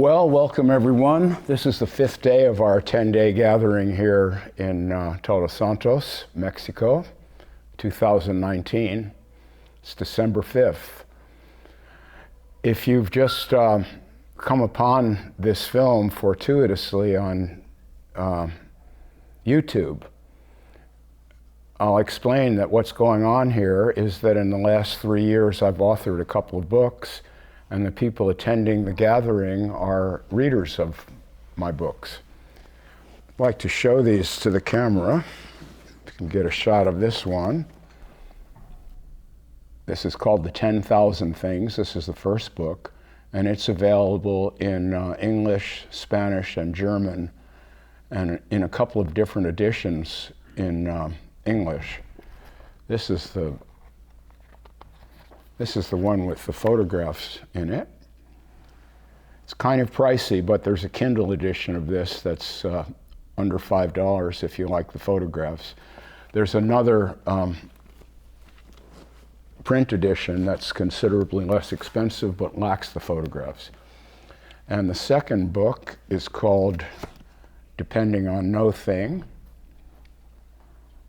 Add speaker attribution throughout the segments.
Speaker 1: Well, welcome everyone. This is the 5th day of our 10-day gathering here in Todos Santos, Mexico, 2019. It's December 5th. If you've just come upon this film fortuitously on YouTube, I'll explain that what's going on here is that in the last 3 years I've authored a couple of books, and the people attending the gathering are readers of my books. I'd like to show these to the camera. You can get a shot of this one. This is called The 10,000 Things. This is the first book, and it's available in English, Spanish, and German, and in a couple of different editions in English. This is the one with the photographs in it. It's kind of pricey, but there's a Kindle edition of this that's under $5 if you like the photographs. There's another print edition that's considerably less expensive but lacks the photographs. And the second book is called Depending on No Thing.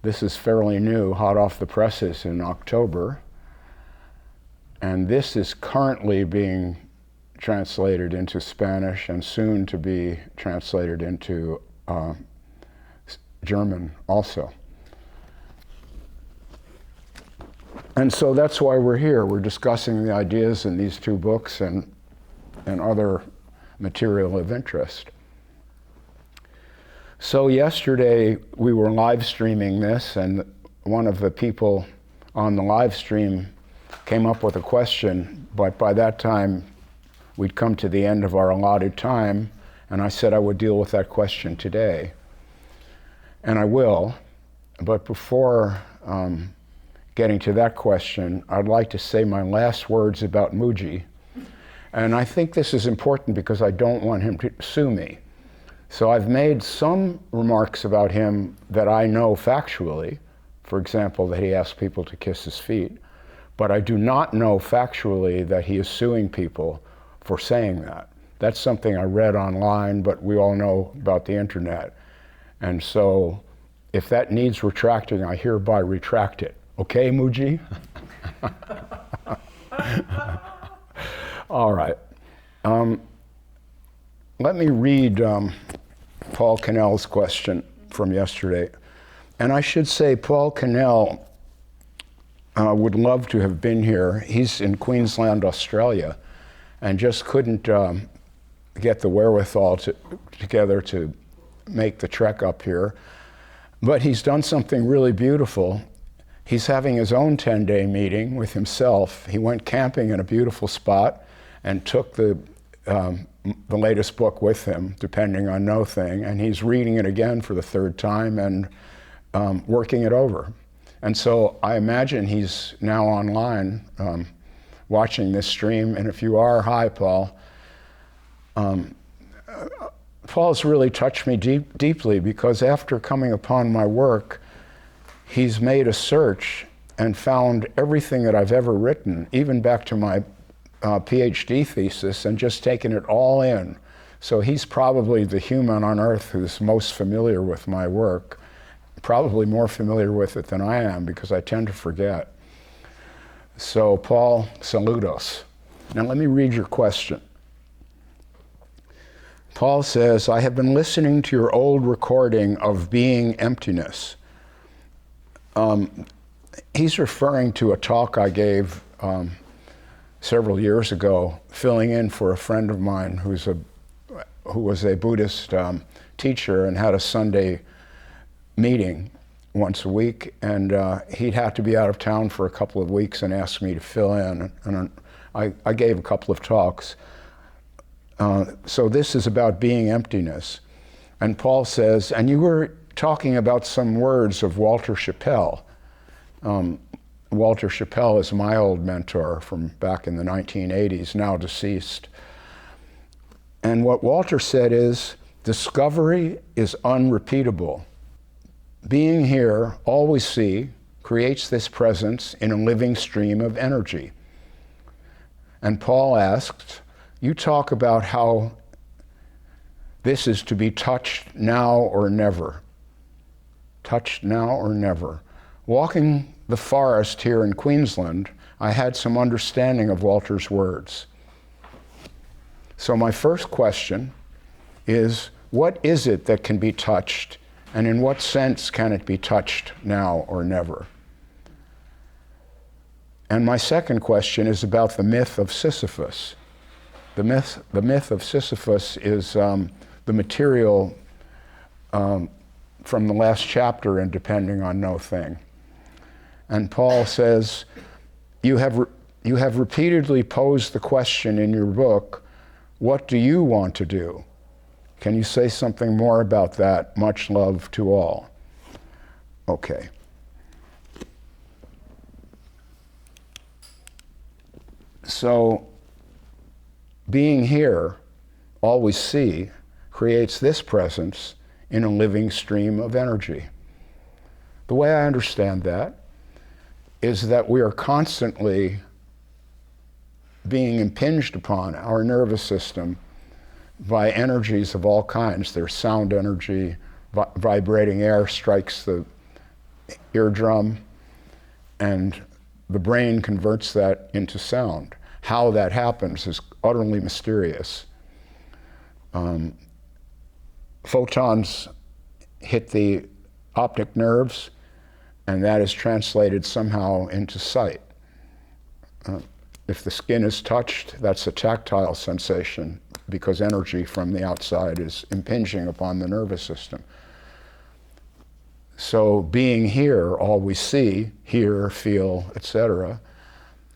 Speaker 1: This is fairly new, hot off the presses in October. And this is currently being translated into Spanish and soon to be translated into German also. And so that's why we're here. We're discussing the ideas in these two books and other material of interest. So yesterday we were live streaming this, and one of the people on the live stream came up with a question, but by that time we'd come to the end of our allotted time, and I said I would deal with that question today. And I will, but before getting to that question, I'd like to say my last words about Mooji. And I think this is important because I don't want him to sue me. So I've made some remarks about him that I know factually, for example, that he asks people to kiss his feet. But I do not know factually that he is suing people for saying that. That's something I read online, but we all know about the internet. And so if that needs retracting, I hereby retract it. Okay, Mooji? All right. Let me read Paul Cannell's question from yesterday. And I should say Paul Cannell would love to have been here. He's in Queensland, Australia, and just couldn't get the wherewithal together to make the trek up here. But he's done something really beautiful. He's having his own 10-day meeting with himself. He went camping in a beautiful spot and took the latest book with him, Depending on No Thing, and he's reading it again for the third time and working it over. And so I imagine he's now online watching this stream. And if you are, hi, Paul. Paul's really touched me deeply because after coming upon my work, he's made a search and found everything that I've ever written, even back to my PhD thesis, and just taken it all in. So he's probably the human on earth who's most familiar with my work. Probably more familiar with it than I am because I tend to forget. So Paul, saludos. Now let me read your question. Paul says, I have been listening to your old recording of Being Emptiness. He's referring to a talk I gave several years ago, filling in for a friend of mine who was a Buddhist teacher and had a Sunday meeting once a week, and he'd have to be out of town for a couple of weeks and asked me to fill in, and I gave a couple of talks. So this is about being emptiness. And Paul says, and you were talking about some words of Walter Chappell. Walter Chappell is my old mentor from back in the 1980s, now deceased. And what Walter said is, discovery is unrepeatable. Being here, all we see, creates this presence in a living stream of energy. And Paul asked, you talk about how This is to be touched now or never. Touched now or never. Walking the forest here in Queensland, I had some understanding of Walter's words. So my first question is, what is it that can be touched, and in what sense can it be touched now or never? And my second question is about the myth of Sisyphus. The myth of Sisyphus is the material from the last chapter in Depending on No Thing. And Paul says, you have repeatedly posed the question in your book, what do you want to do? Can you say something more about that? Much love to all. Okay. So, being here, all we see, creates this presence in a living stream of energy. The way I understand that is that we are constantly being impinged upon, our nervous system, by energies of all kinds. There's sound energy, vibrating air strikes the eardrum, and the brain converts that into sound. How that happens is utterly mysterious. Photons hit the optic nerves, and that is translated somehow into sight. If the skin is touched, that's a tactile sensation because energy from the outside is impinging upon the nervous system. So being here, all we see, hear, feel, etc.,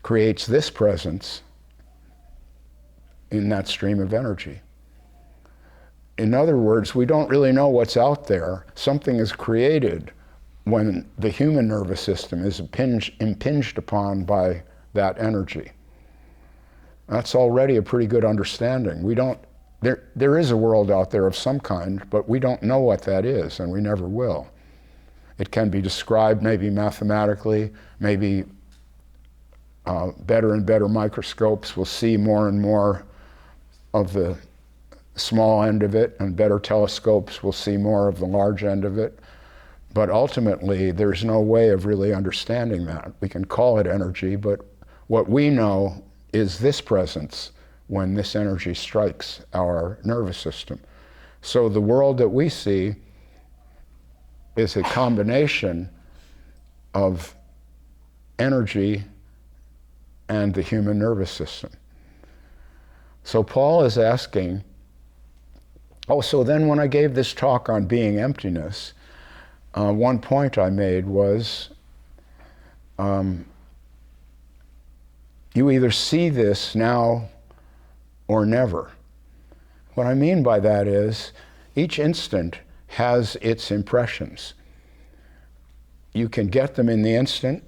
Speaker 1: creates this presence in that stream of energy. In other words, we don't really know what's out there. Something is created when the human nervous system is impinged upon by that energy. That's already a pretty good understanding. There is a world out there of some kind, but we don't know what that is, and we never will. It can be described maybe mathematically, maybe better and better microscopes will see more and more of the small end of it, and better telescopes will see more of the large end of it. But ultimately, there's no way of really understanding that. We can call it energy, but what we know is this presence when this energy strikes our nervous system. So the world that we see is a combination of energy and the human nervous system. So Paul is asking, so then when I gave this talk on being emptiness, one point I made was, you either see this now or never. What I mean by that is, each instant has its impressions. You can get them in the instant,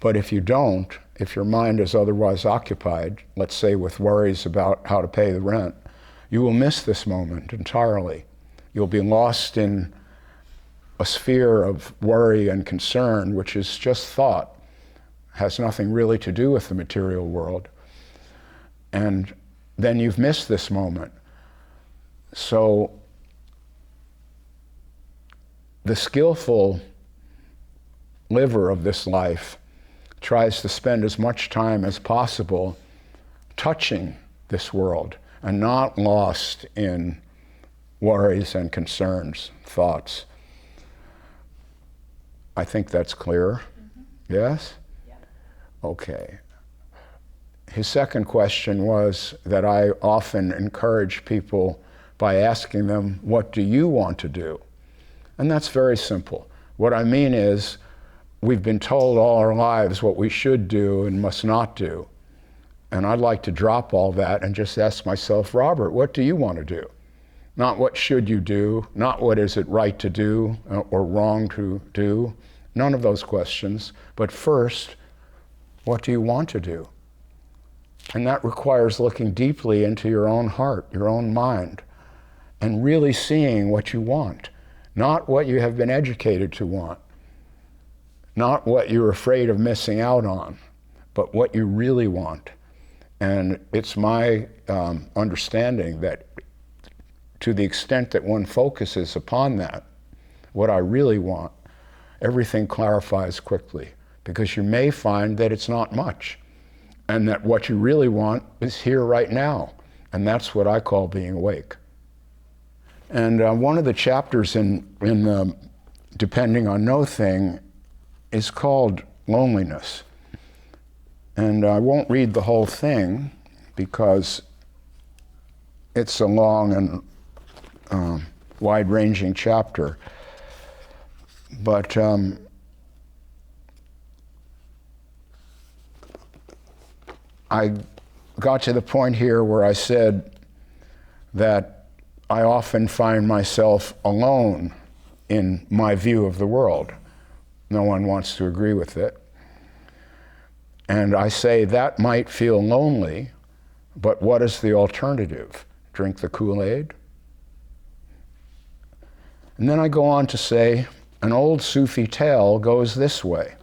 Speaker 1: but if you don't, if your mind is otherwise occupied, let's say with worries about how to pay the rent, you will miss this moment entirely. You'll be lost in a sphere of worry and concern, which is just thought, has nothing really to do with the material world. And then you've missed this moment. So the skillful liver of this life tries to spend as much time as possible touching this world and not lost in worries and concerns, thoughts. I think that's clear. Mm-hmm. Yes? Yeah. Okay. His second question was that I often encourage people by asking them, what do you want to do? And that's very simple. What I mean is, we've been told all our lives what we should do and must not do. And I'd like to drop all that and just ask myself, Robert, what do you want to do? Not what should you do, not what is it right to do or wrong to do, none of those questions. But first, what do you want to do? And that requires looking deeply into your own heart, your own mind, and really seeing what you want, not what you have been educated to want, not what you're afraid of missing out on, but what you really want. And it's my understanding that to the extent that one focuses upon that, what I really want, everything clarifies quickly, because you may find that it's not much, and that what you really want is here right now, and that's what I call being awake. And one of the chapters in Depending on No Thing is called Loneliness. And I won't read the whole thing because it's a long and wide-ranging chapter. But I got to the point here where I said that I often find myself alone in my view of the world. No one wants to agree with it. And I say that might feel lonely, but what is the alternative? Drink the Kool-Aid? And then I go on to say, an old Sufi tale goes this way.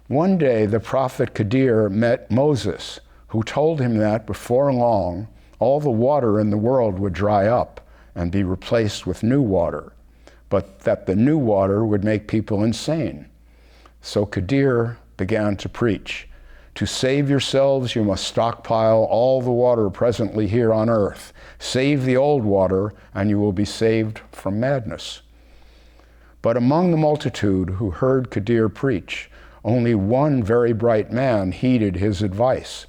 Speaker 1: One day the prophet Qadir met Moses, who told him that before long, all the water in the world would dry up and be replaced with new water, but that the new water would make people insane. So Qadir began to preach, to save yourselves, you must stockpile all the water presently here on earth. Save the old water, and you will be saved from madness. But among the multitude who heard Qadir preach, only one very bright man heeded his advice.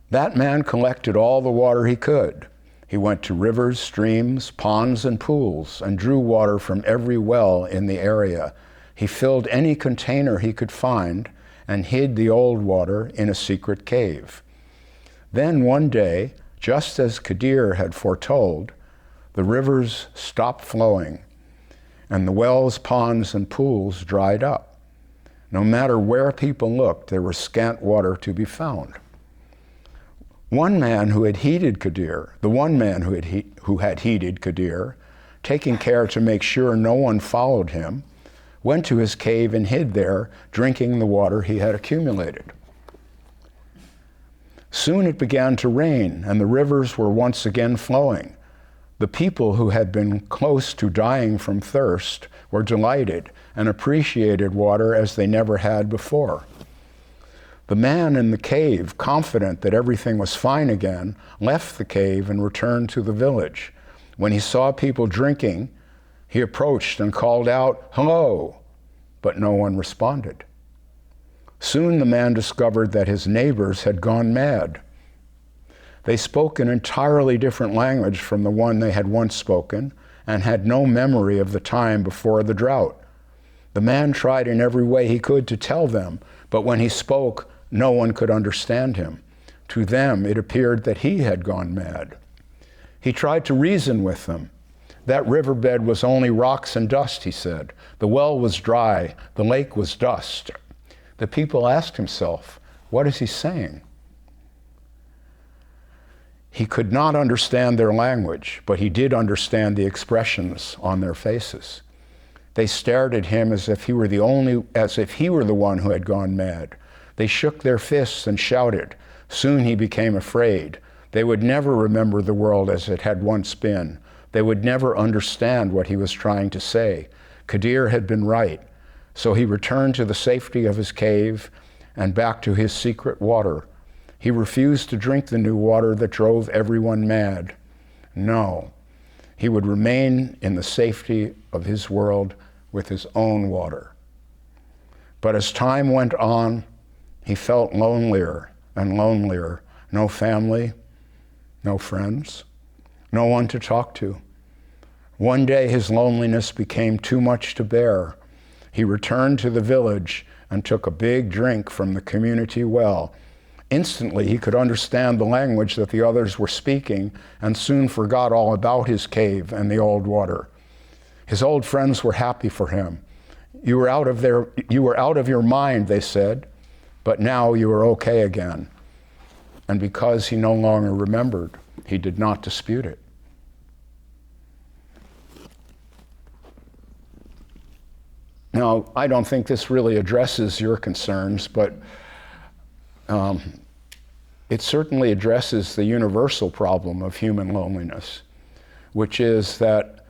Speaker 1: That man collected all the water he could. He went to rivers, streams, ponds, and pools, and drew water from every well in the area. He filled any container he could find and hid the old water in a secret cave. Then one day, just as Qadir had foretold, the rivers stopped flowing, and the wells, ponds, and pools dried up. No matter where people looked, there was scant water to be found. One man who had heeded Qadir, the one man who had heeded Qadir, taking care to make sure no one followed him, went to his cave and hid there, drinking the water he had accumulated. Soon it began to rain, and the rivers were once again flowing. The people who had been close to dying from thirst were delighted and appreciated water as they never had before. The man in the cave, confident that everything was fine again, left the cave and returned to the village. When he saw people drinking, he approached and called out, "Hello," but no one responded. Soon the man discovered that his neighbors had gone mad. They spoke an entirely different language from the one they had once spoken and had no memory of the time before the drought. The man tried in every way he could to tell them, but when he spoke, no one could understand him. To them, it appeared that he had gone mad. He tried to reason with them. That riverbed was only rocks and dust, he said. The well was dry, the lake was dust. The people asked himself, what is he saying? He could not understand their language, but he did understand the expressions on their faces. They stared at him as if he were the one who had gone mad. They shook their fists and shouted. Soon he became afraid. They would never remember the world as it had once been. They would never understand what he was trying to say. Qadir had been right. So he returned to the safety of his cave and back to his secret water. He refused to drink the new water that drove everyone mad. No, he would remain in the safety of his world with his own water. But as time went on, he felt lonelier and lonelier. No family, no friends, no one to talk to. One day his loneliness became too much to bear. He returned to the village and took a big drink from the community well. Instantly he could understand the language that the others were speaking and soon forgot all about his cave and the old water. His old friends were happy for him. You were out of your mind, they said, but now you are okay again. And because he no longer remembered, he did not dispute it. Now, I don't think this really addresses your concerns, but it certainly addresses the universal problem of human loneliness, which is that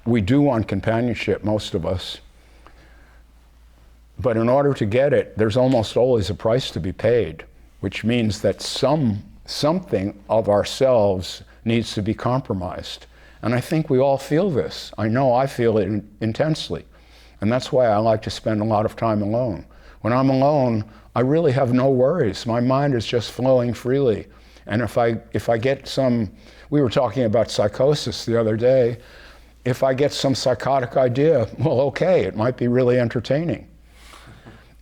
Speaker 1: we do want companionship, most of us, but in order to get it, there's almost always a price to be paid, which means that something of ourselves needs to be compromised. And I think we all feel this. I know I feel it intensely. And that's why I like to spend a lot of time alone. When I'm alone, I really have no worries. My mind is just flowing freely. And if I get some, we were talking about psychosis the other day, if I get some psychotic idea, well, okay, it might be really entertaining.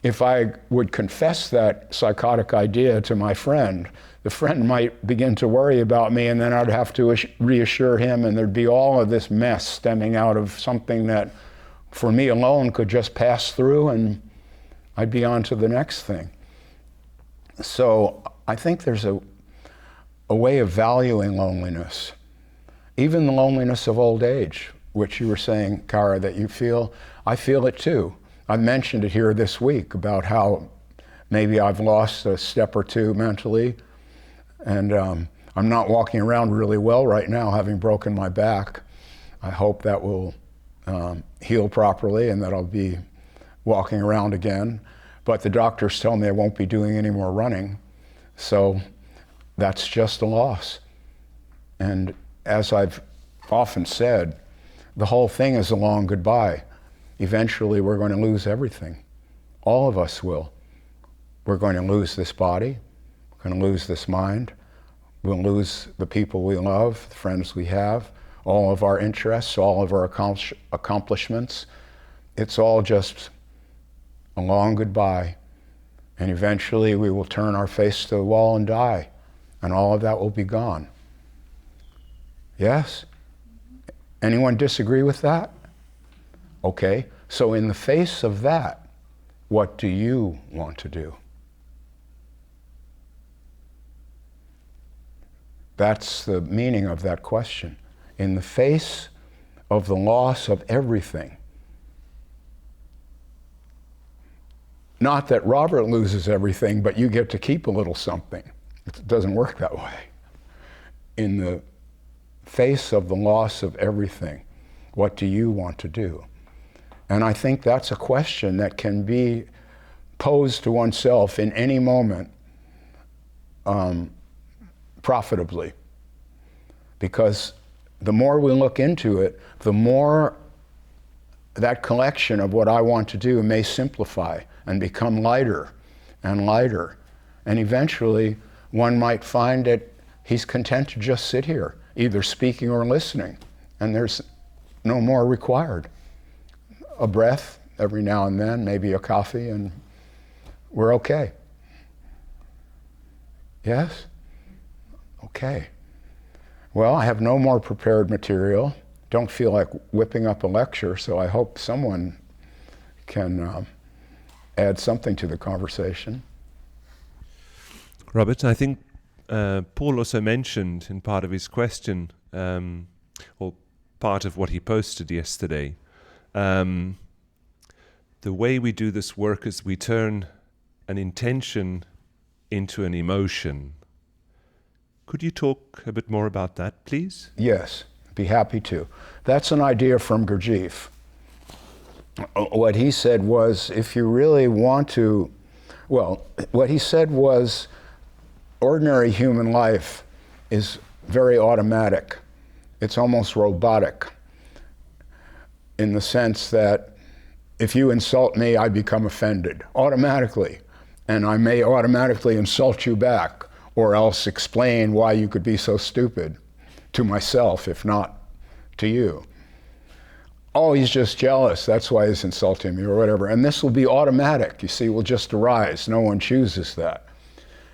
Speaker 1: If I would confess that psychotic idea to my friend, the friend might begin to worry about me, and then I'd have to reassure him, and there'd be all of this mess stemming out of something that for me alone could just pass through, and I'd be on to the next thing. So I think there's a way of valuing loneliness, even the loneliness of old age, which you were saying, Kara, that you feel. I feel it too. I mentioned it here this week about how maybe I've lost a step or two mentally, and I'm not walking around really well right now, having broken my back. I hope that will heal properly and that I'll be walking around again. But the doctors tell me I won't be doing any more running, so that's just a loss. And as I've often said, the whole thing is a long goodbye. Eventually we're going to lose everything. All of us will. We're going to lose this body, we're going to lose this mind, we'll lose the people we love, the friends we have, all of our interests, all of our accomplishments. It's all just a long goodbye. And eventually we will turn our face to the wall and die, and all of that will be gone. Yes? Anyone disagree with that? Okay, so in the face of that, what do you want to do? That's the meaning of that question. In the face of the loss of everything, not that Robert loses everything, but you get to keep a little something. It doesn't work that way. In the face of the loss of everything, what do you want to do? And I think that's a question that can be posed to oneself in any moment profitably. Because the more we look into it, the more that collection of what I want to do may simplify and become lighter and lighter. And eventually one might find that he's content to just sit here, either speaking or listening, and there's no more required. A breath every now and then, maybe a coffee, and we're okay. Yes? Okay. Well, I have no more prepared material. Don't feel like whipping up a lecture, so I hope someone can add something to the conversation.
Speaker 2: Robert, I think Paul also mentioned in part of his question, or part of what he posted yesterday, the way we do this work is we turn an intention into an emotion. Could you talk a bit more about that, please?
Speaker 1: Yes, be happy to. That's an idea from Gurdjieff. What he said was, if you really want to, well, what he said was, ordinary human life is very automatic. It's almost robotic, in the sense that if you insult me, I become offended automatically, and I may automatically insult you back, or else explain why you could be so stupid to myself, if not to you. Oh, he's just jealous, that's why he's insulting me, or whatever. And this will be automatic, you see, will just arise. No one chooses that.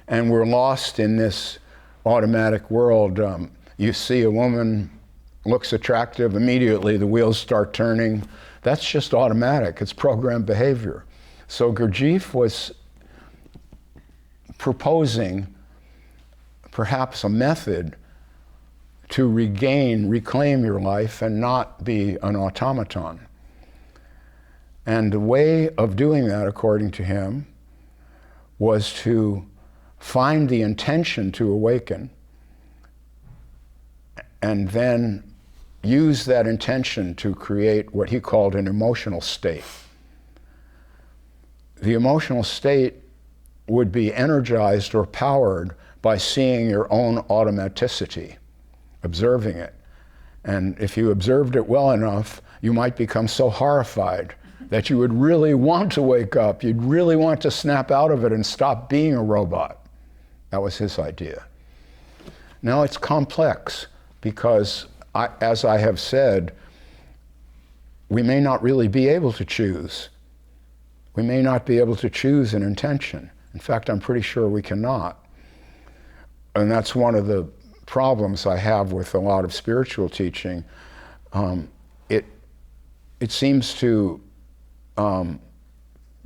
Speaker 1: And we're lost in this automatic world. You see a woman looks attractive, immediately the wheels start turning. That's just automatic, it's programmed behavior. So Gurdjieff was proposing perhaps a method to reclaim your life and not be an automaton. And the way of doing that, according to him, was to find the intention to awaken, and then use that intention to create what he called an emotional state. The emotional state would be energized or powered by seeing your own automaticity, observing it. And if you observed it well enough, you might become so horrified that you would really want to wake up. You'd really want to snap out of it and stop being a robot. That was his idea. Now it's complex because, as I have said, we may not really be able to choose. We may not be able to choose an intention. In fact, I'm pretty sure we cannot. And that's one of the problems I have with a lot of spiritual teaching. It seems to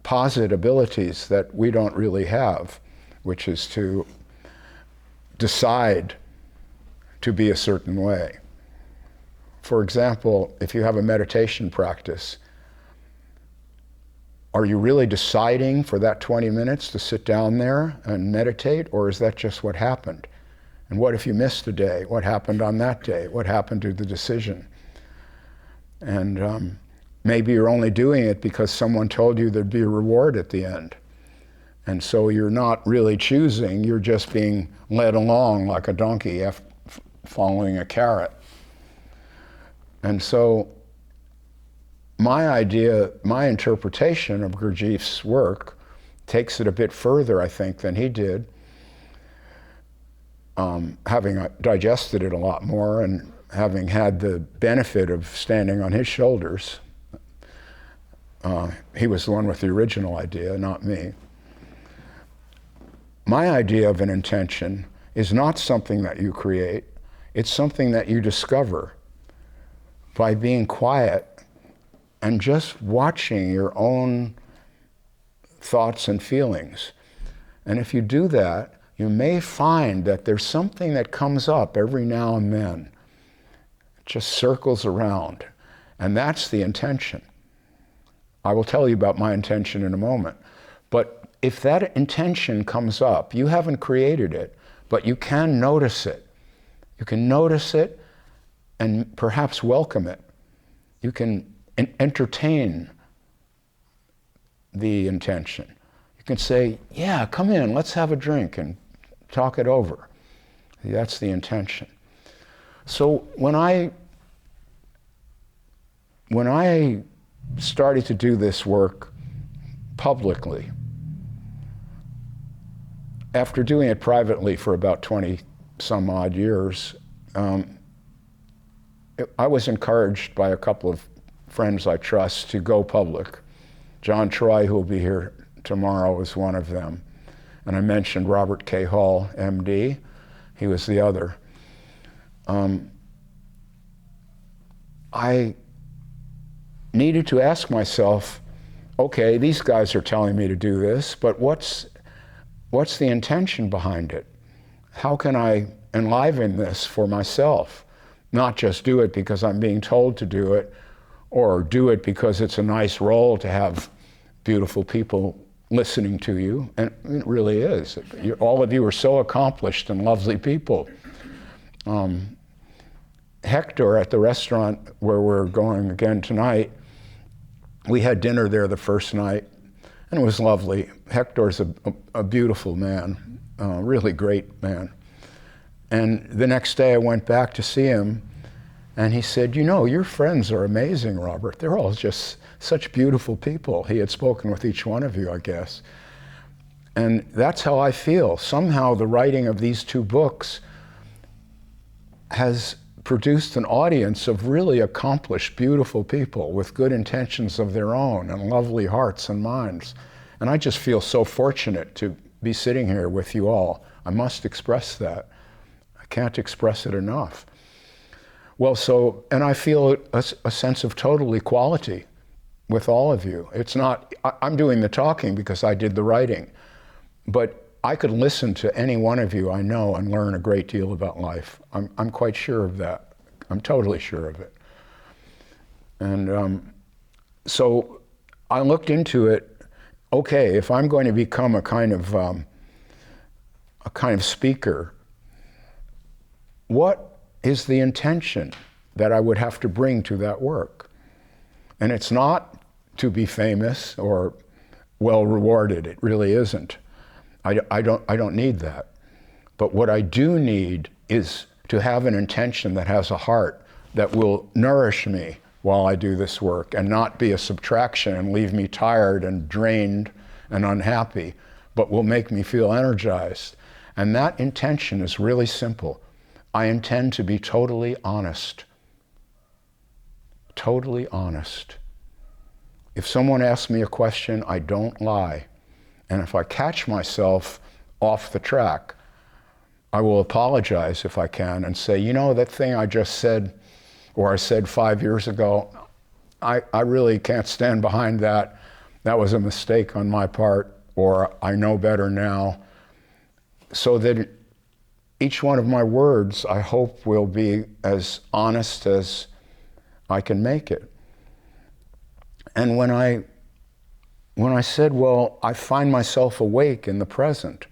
Speaker 1: posit abilities that we don't really have, which is to decide to be a certain way. For example, if you have a meditation practice, are you really deciding for that 20 minutes to sit down there and meditate, or is that just what happened? And what if you missed a day? What happened on that day? What happened to the decision? And maybe you're only doing it because someone told you there'd be a reward at the end. And so you're not really choosing, you're just being led along like a donkey following a carrot. And so my idea, my interpretation of Gurdjieff's work takes it a bit further, I think, than he did, having digested it a lot more and having had the benefit of standing on his shoulders. He was the one with the original idea, not me. My idea of an intention is not something that you create, it's something that you discover by being quiet and just watching your own thoughts and feelings. And if you do that, you may find that there's something that comes up every now and then. It just circles around. And that's the intention. I will tell you about my intention in a moment. But if that intention comes up, you haven't created it, but you can notice it. You can notice it and perhaps welcome it. You can entertain the intention. You can say, yeah, come in, let's have a drink and talk it over. That's the intention. So when I started to do this work publicly, after doing it privately for about 20 some odd years, I was encouraged by a couple of friends I trust to go public. John Troy, who will be here tomorrow, is one of them. And I mentioned Robert K. Hall, MD. He was the other. I needed to ask myself, okay, these guys are telling me to do this, but what's the intention behind it? How can I enliven this for myself? Not just do it because I'm being told to do it, or do it because it's a nice role to have beautiful people listening to you. And it really is. All of you are so accomplished and lovely people. Hector, at the restaurant where we're going again tonight, we had dinner there the first night, and it was lovely. Hector's a beautiful man, a really great man. And the next day I went back to see him, and he said, you know, your friends are amazing, Robert. They're all just such beautiful people. He had spoken with each one of you, I guess. And that's how I feel. Somehow the writing of these two books has produced an audience of really accomplished, beautiful people with good intentions of their own and lovely hearts and minds. And I just feel so fortunate to be sitting here with you all. I must express that. I can't express it enough. Well, so, and I feel a sense of total equality with all of you. It's not, I'm doing the talking because I did the writing, but I could listen to any one of you I know and learn a great deal about life. I'm quite sure of that. I'm totally sure of it. And so I looked into it. Okay, if I'm going to become a kind of a kind of speaker, what is the intention that I would have to bring to that work? And it's not to be famous or well rewarded. It really isn't. I don't need that. But what I do need is to have an intention that has a heart that will nourish me while I do this work and not be a subtraction and leave me tired and drained and unhappy, but will make me feel energized. And that intention is really simple. I intend to be totally honest. Totally honest. If someone asks me a question, I don't lie. And if I catch myself off the track, I will apologize if I can and say, you know, that thing I just said, or I said 5 years ago, I really can't stand behind that. That was a mistake on my part, or I know better now. So that each one of my words, I hope, will be as honest as I can make it. And when I said, well, I find myself awake in the present,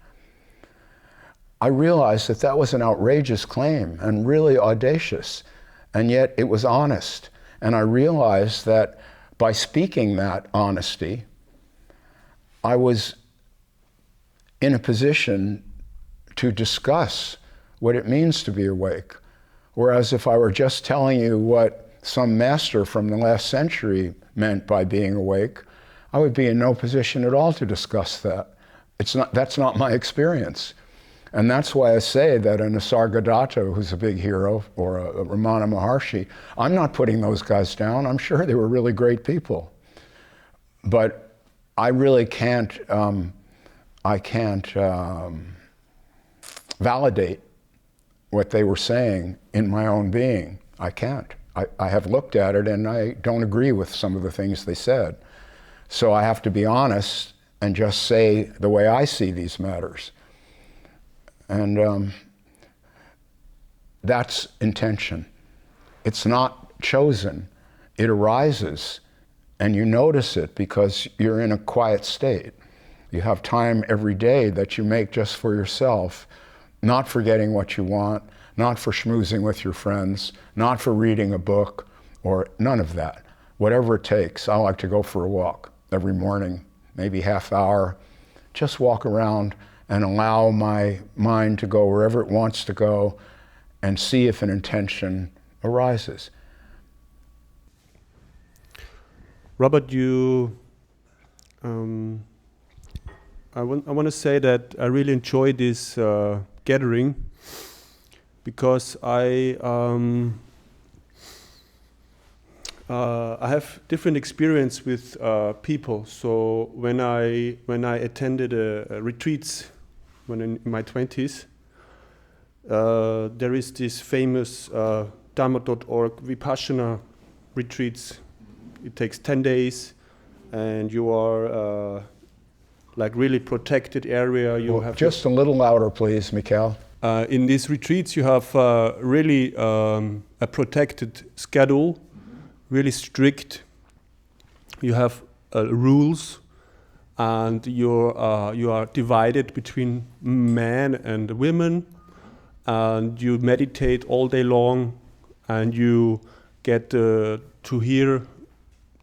Speaker 1: I realized that that was an outrageous claim and really audacious, and yet it was honest. And I realized that by speaking that honesty, I was in a position to discuss what it means to be awake. Whereas if I were just telling you what some master from the last century meant by being awake, I would be in no position at all to discuss that. That's not my experience. And that's why I say that a Nisargadatta, who's a big hero, or a Ramana Maharshi, I'm not putting those guys down. I'm sure they were really great people. But I really can't validate what they were saying in my own being. I can't. I have looked at it and I don't agree with some of the things they said. So I have to be honest and just say the way I see these matters. And that's intention. It's not chosen. It arises, and you notice it because you're in a quiet state. You have time every day that you make just for yourself, not for getting what you want, not for schmoozing with your friends, not for reading a book, or none of that. Whatever it takes. I like to go for a walk every morning, maybe half hour, just walk around and allow my mind to go wherever it wants to go and see if an intention arises.
Speaker 3: Robert, I want to say that I really enjoy this gathering because I have different experience with people. So when I attended retreats when in my 20s, there is this famous Dharma.org Vipassana retreats. It takes 10 days, and you are like really protected area. You have
Speaker 1: just a little louder, please, Mikhail.
Speaker 3: In these retreats, you have really a protected schedule, really strict. You have rules, and you are divided between men and women, and you meditate all day long, and you get to hear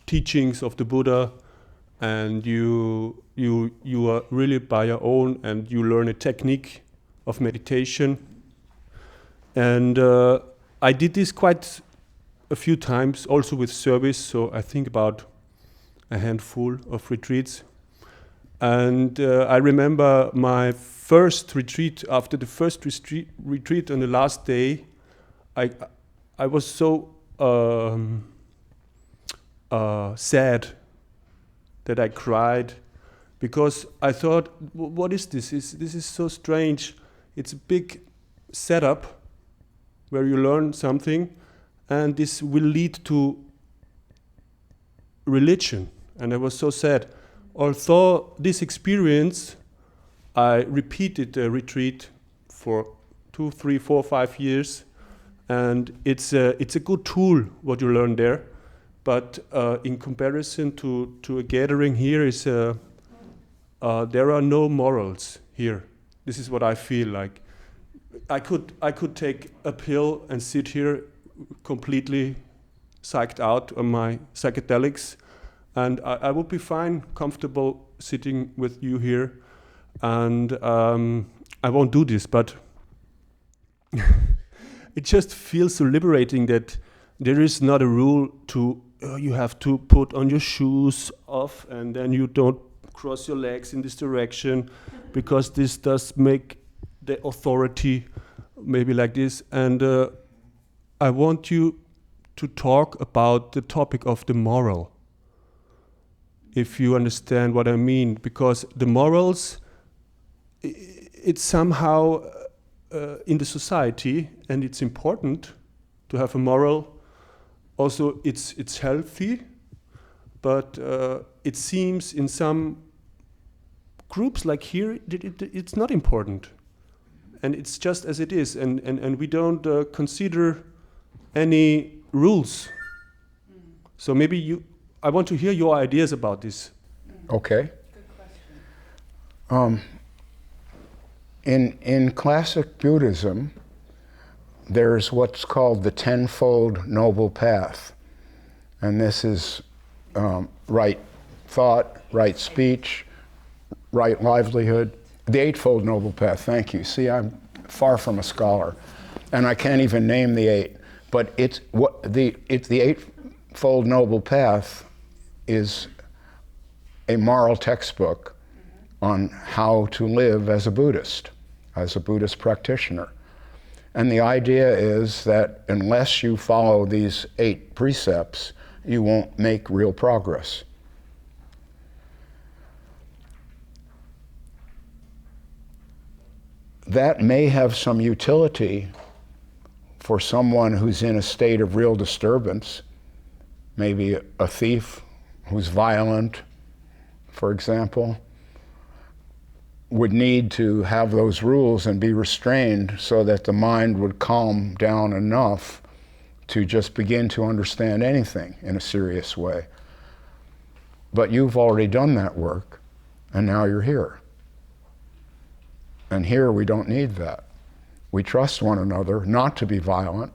Speaker 3: teachings of the Buddha, and you are really by your own, and you learn a technique of meditation. And I did this quite a few times, also with service, so I think about a handful of retreats. And I remember my first retreat. After the first retreat on the last day, I was so sad that I cried, because I thought, what is this? This is so strange. It's a big setup where you learn something, and this will lead to religion. And I was so sad. Although this experience, I repeated the retreat for 2, 3, 4, 5 years, and it's a good tool what you learn there. But in comparison to a gathering here, there are no morals here. This is what I feel like. I could take a pill and sit here completely psyched out on my psychedelics, and I would be fine, comfortable sitting with you here. And I won't do this, but it just feels so liberating that there is not a rule to you have to put on your shoes off and then you don't cross your legs in this direction because this does make the authority maybe like this. And I want you to talk about the topic of the moral, if you understand what I mean, because the morals, it's somehow in the society, and it's important to have a moral. Also, it's healthy, but it seems in some groups like here, it's not important. And it's just as it is, and we don't consider any rules. So maybe I want to hear your ideas about this.
Speaker 1: Okay. Good question. In classic Buddhism, there's what's called the Tenfold Noble Path. And this is right thought, right speech, right livelihood. The Eightfold Noble Path, thank you. See, I'm far from a scholar, and I can't even name the eight. But it's the Eightfold Noble Path is a moral textbook on how to live as a Buddhist practitioner. And the idea is that unless you follow these 8 precepts, you won't make real progress. That may have some utility for someone who's in a state of real disturbance, maybe a thief who's violent, for example, would need to have those rules and be restrained so that the mind would calm down enough to just begin to understand anything in a serious way. But you've already done that work, and now you're here. And here we don't need that. We trust one another not to be violent,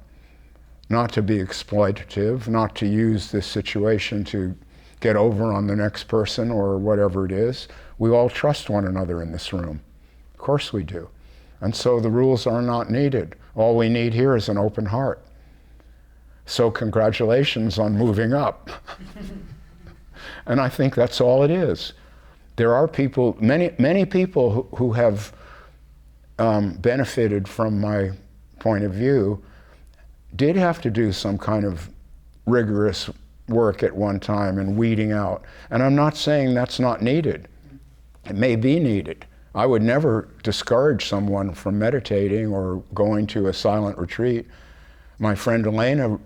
Speaker 1: not to be exploitative, not to use this situation to get over on the next person or whatever it is. We all trust one another in this room. Of course we do. And so the rules are not needed. All we need here is an open heart. So congratulations on moving up. And I think that's all it is. There are people, many people who have benefited from my point of view did have to do some kind of rigorous work at one time and weeding out. And I'm not saying that's not needed. It may be needed. I would never discourage someone from meditating or going to a silent retreat. My friend Elena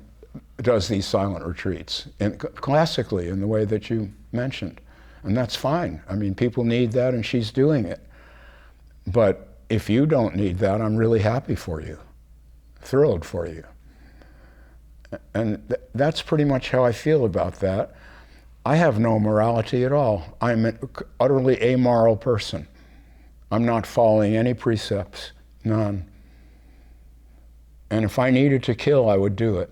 Speaker 1: does these silent retreats, classically, in the way that you mentioned. And that's fine. I mean, people need that and she's doing it. But if you don't need that, I'm really happy for you, thrilled for you. And that's pretty much how I feel about that. I have no morality at all. I'm an utterly amoral person. I'm not following any precepts, none. And if I needed to kill, I would do it.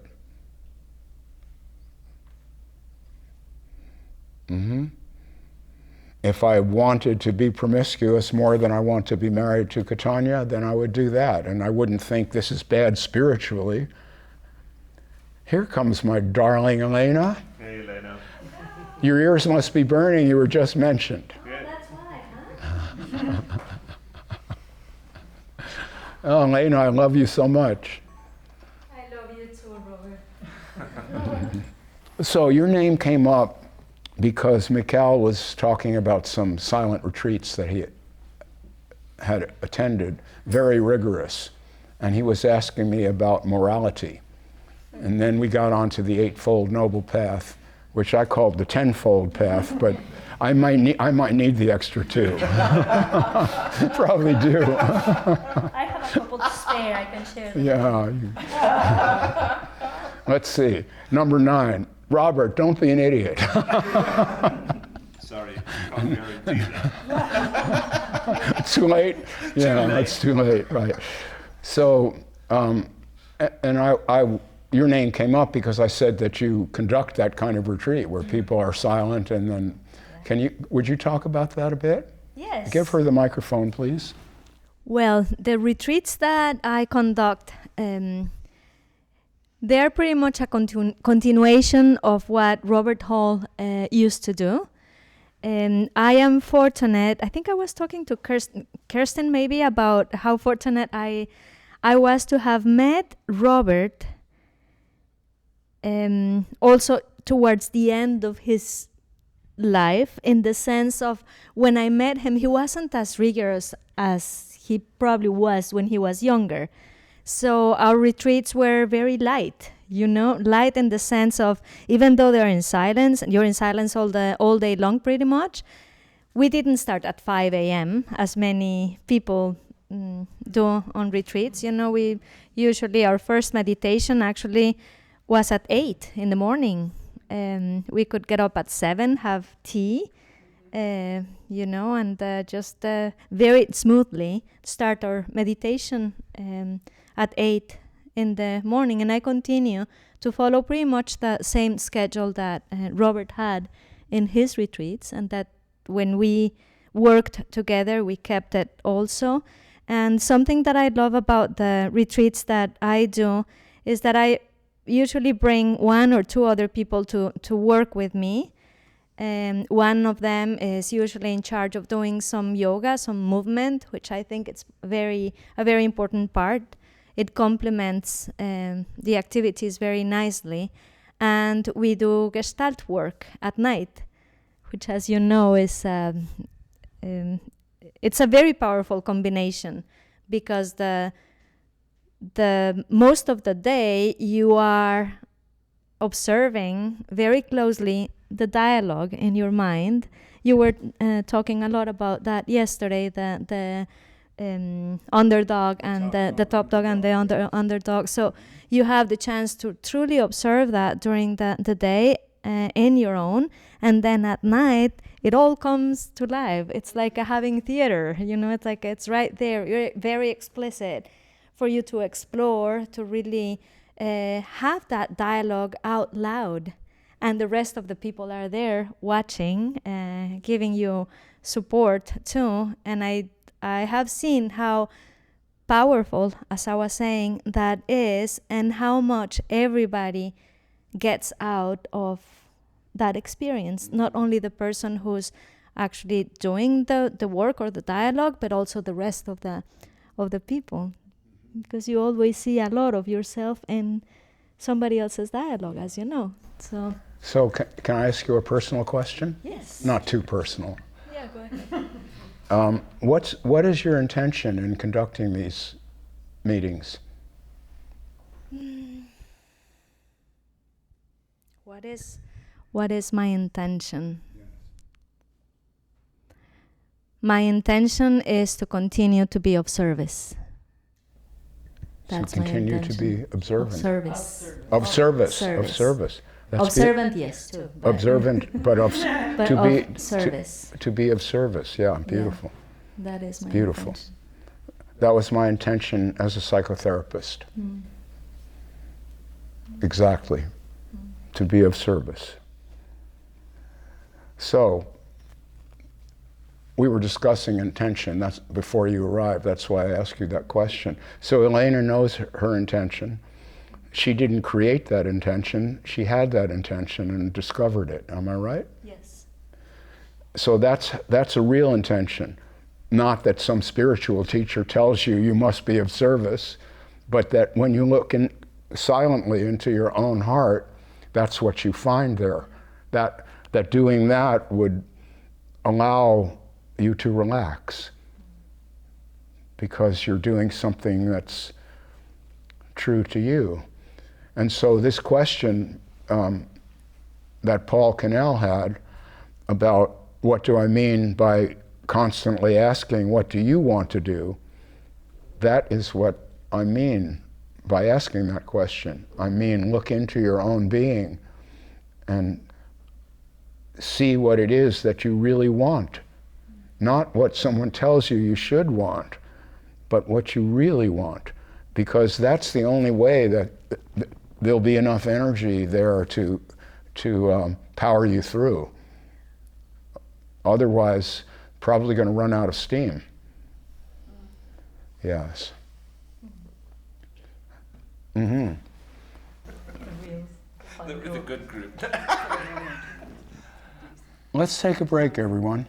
Speaker 1: If I wanted to be promiscuous more than I want to be married to Catania, then I would do that. And I wouldn't think this is bad spiritually. Here comes my darling Elena.
Speaker 2: Hey, Elena.
Speaker 1: Your ears must be burning, you were just mentioned.
Speaker 4: Yeah. That's why, huh?
Speaker 1: Oh, Elena, I love you so much.
Speaker 4: I love you too, Robert.
Speaker 1: So your name came up because Mikhail was talking about some silent retreats that he had attended, very rigorous, and he was asking me about morality. And then we got onto the Eightfold Noble Path, which I called the Tenfold Path, but I might need the extra 2. Probably do.
Speaker 4: I have a couple to spare, I can share them.
Speaker 1: Yeah. Let's see. Number 9. Robert, don't be an idiot.
Speaker 2: Sorry, can't guarantee that.
Speaker 1: Too late? Yeah, it's too late, right. So, and your name came up because I said that you conduct that kind of retreat where people are silent and then, would you talk about that a bit?
Speaker 4: Yes.
Speaker 1: Give her the microphone, please.
Speaker 4: Well, the retreats that I conduct, they're pretty much a continuation of what Robert Hall used to do. I am fortunate. I think I was talking to Kirsten maybe about how fortunate I was to have met Robert also towards the end of his life, in the sense of when I met him, he wasn't as rigorous as he probably was when he was younger. So our retreats were very light, light in the sense of, even though they're in silence, and you're in silence all day long pretty much, we didn't start at 5 a.m. as many people do on retreats. We usually, our first meditation actually was at 8 in the morning. We could get up at 7, have tea, and just very smoothly start our meditation at 8 in the morning. And I continue to follow pretty much the same schedule that Robert had in his retreats, and that when we worked together, we kept it also. And something that I love about the retreats that I do is that I usually bring 1 or 2 other people to work with me. One of them is usually in charge of doing some yoga, some movement, which I think it's a very important part. It complements the activities very nicely. And we do Gestalt work at night, which, as you know, is it's a very powerful combination, because the most of the day you are observing very closely the dialogue in your mind. You were talking a lot about that yesterday, the underdog and the top dog and the underdog. So you have the chance to truly observe that during the day in your own, and then at night it all comes to life. It's like having theater, it's like it's right there. You're very explicit for you to explore, to really have that dialogue out loud. And the rest of the people are there watching, giving you support too. And I have seen how powerful, as I was saying, that is, and how much everybody gets out of that experience. Not only the person who's actually doing the work or the dialogue, but also the rest of the people. Because you always see a lot of yourself in somebody else's dialogue, as you know.
Speaker 1: So can I ask you a personal question?
Speaker 4: Yes.
Speaker 1: Not too personal.
Speaker 4: Yeah, go ahead.
Speaker 1: What is your intention in conducting these meetings?
Speaker 4: What is my intention? My intention is to continue to be of service. That's
Speaker 1: to continue
Speaker 4: my
Speaker 1: to
Speaker 4: intention.
Speaker 1: be observant.
Speaker 4: Of service.
Speaker 1: Of service.
Speaker 4: Service.
Speaker 1: Of service. That's
Speaker 4: Observant, yes, too.
Speaker 1: Observant, but of
Speaker 4: But
Speaker 1: to
Speaker 4: of
Speaker 1: be
Speaker 4: service.
Speaker 1: to be of service. Yeah, beautiful.
Speaker 4: Yeah, that is my
Speaker 1: Beautiful.
Speaker 4: intention.
Speaker 1: That was my intention as a psychotherapist. Exactly. To be of service. So, we were discussing intention. That's before you arrived. That's why I asked you that question. So Elena knows her intention. She didn't create that intention. She had that intention and discovered it. Am I right?
Speaker 4: Yes.
Speaker 1: So that's a real intention. Not that some spiritual teacher tells you must be of service, but that when you look silently into your own heart, that's what you find there. That doing that would allow you to relax, because you're doing something that's true to you. And so this question that Paul Cannell had about what do I mean by constantly asking, what do you want to do? That is what I mean by asking that question. I mean, look into your own being and see what it is that you really want. Not what someone tells you should want, but what you really want. Because that's the only way that there'll be enough energy there to power you through. Otherwise, probably going to run out of steam. Yes. Mm-hmm.
Speaker 2: The good group.
Speaker 1: Let's take a break, everyone.